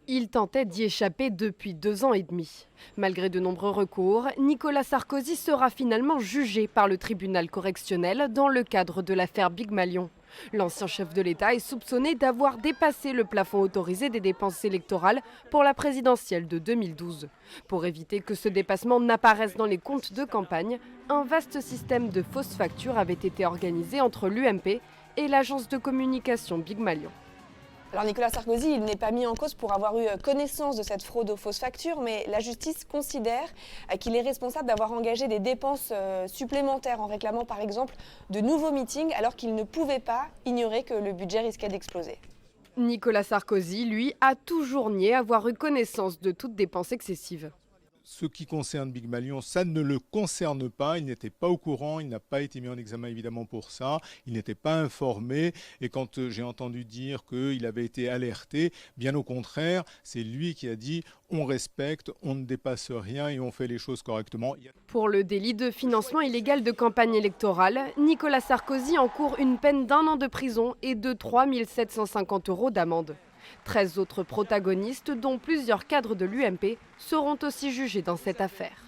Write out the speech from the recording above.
Il tentait d'y échapper depuis 2 ans et demi. Malgré de nombreux recours, Nicolas Sarkozy sera finalement jugé par le tribunal correctionnel dans le cadre de l'affaire Big Malion. L'ancien chef de l'État est soupçonné d'avoir dépassé le plafond autorisé des dépenses électorales pour la présidentielle de 2012. Pour éviter que ce dépassement n'apparaisse dans les comptes de campagne, un vaste système de fausses factures avait été organisé entre l'UMP et l'agence de communication Big Malion. Alors Nicolas Sarkozy, il n'est pas mis en cause pour avoir eu connaissance de cette fraude aux fausses factures, mais la justice considère qu'il est responsable d'avoir engagé des dépenses supplémentaires en réclamant par exemple de nouveaux meetings alors qu'il ne pouvait pas ignorer que le budget risquait d'exploser. Nicolas Sarkozy, lui, a toujours nié avoir eu connaissance de toute dépense excessive. Ce qui concerne Big Malion, ça ne le concerne pas. Il n'était pas au courant, il n'a pas été mis en examen évidemment pour ça. Il n'était pas informé. Et quand j'ai entendu dire qu'il avait été alerté, bien au contraire, c'est lui qui a dit on respecte, on ne dépasse rien et on fait les choses correctement. Pour le délit de financement illégal de campagne électorale, Nicolas Sarkozy encourt une peine d'1 an de prison et de 3 750 € d'amende. 13 autres protagonistes, dont plusieurs cadres de l'UMP, seront aussi jugés dans cette affaire.